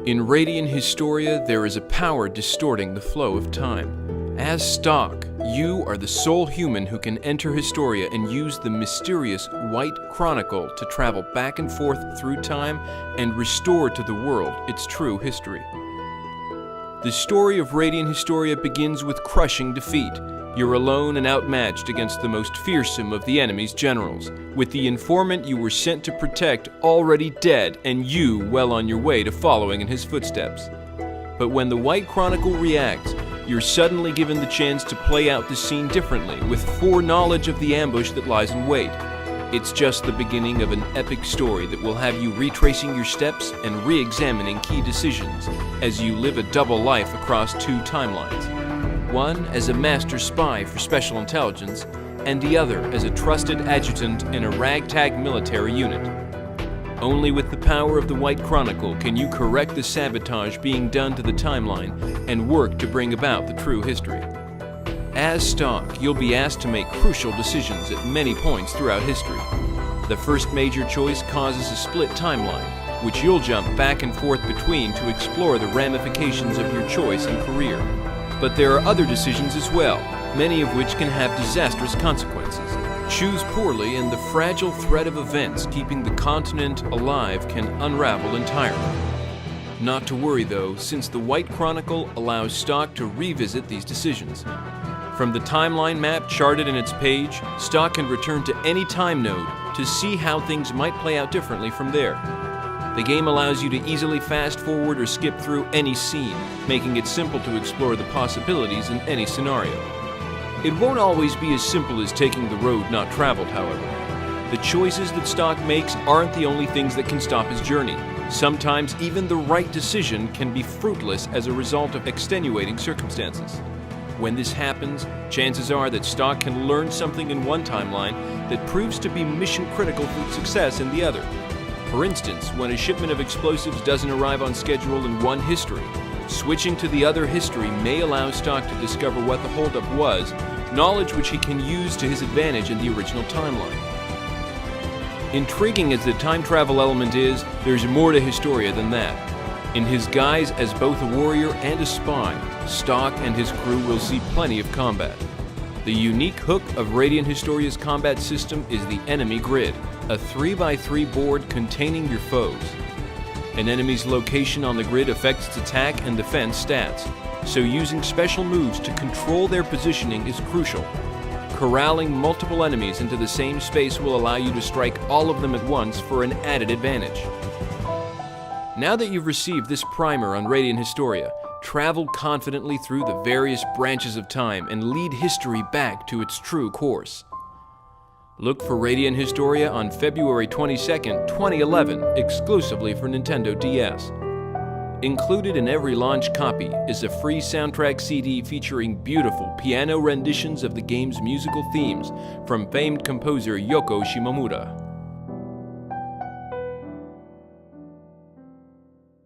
In Radiant Historia, there is a power distorting the flow of time. As Stock, you are the sole human who can enter Historia and use the mysterious White Chronicle to travel back and forth through time and restore to the world its true history. The story of Radiant Historia begins with crushing defeat. You're alone and outmatched against the most fearsome of the enemy's generals, with the informant you were sent to protect already dead and you well on your way to following in his footsteps. But when the White Chronicle reacts, you're suddenly given the chance to play out the scene differently, with foreknowledge of the ambush that lies in wait. It's just the beginning of an epic story that will have you retracing your steps and re-examining key decisions as you live a double life across two timelines. One as a master spy for special intelligence, and the other as a trusted adjutant in a ragtag military unit. Only with the power of the White Chronicle can you correct the sabotage being done to the timeline and work to bring about the true history. As Stock, you'll be asked to make crucial decisions at many points throughout history. The first major choice causes a split timeline, which you'll jump back and forth between to explore the ramifications of your choice and career. But there are other decisions as well, many of which can have disastrous consequences. Choose poorly and the fragile thread of events keeping the continent alive can unravel entirely. Not to worry though, since the White Chronicle allows Stock to revisit these decisions. From the timeline map charted in its page, Stock can return to any time node to see how things might play out differently from there. The game allows you to easily fast forward or skip through any scene, making it simple to explore the possibilities in any scenario. It won't always be as simple as taking the road not traveled, however. The choices that Stock makes aren't the only things that can stop his journey. Sometimes even the right decision can be fruitless as a result of extenuating circumstances. When this happens, chances are that Stock can learn something in one timeline that proves to be mission critical for success in the other. For instance, when a shipment of explosives doesn't arrive on schedule in one history, switching to the other history may allow Stock to discover what the holdup was, knowledge which he can use to his advantage in the original timeline. Intriguing as the time travel element is, there's more to Historia than that. In his guise as both a warrior and a spy, Stock and his crew will see plenty of combat. The unique hook of Radiant Historia's combat system is the enemy grid, a 3x3 board containing your foes. An enemy's location on the grid affects its attack and defense stats, so using special moves to control their positioning is crucial. Corralling multiple enemies into the same space will allow you to strike all of them at once for an added advantage. Now that you've received this primer on Radiant Historia, travel confidently through the various branches of time and lead history back to its true course. Look for Radiant Historia on February 22nd, 2011, exclusively for Nintendo DS. Included in every launch copy is a free soundtrack CD featuring beautiful piano renditions of the game's musical themes from famed composer Yoko Shimomura.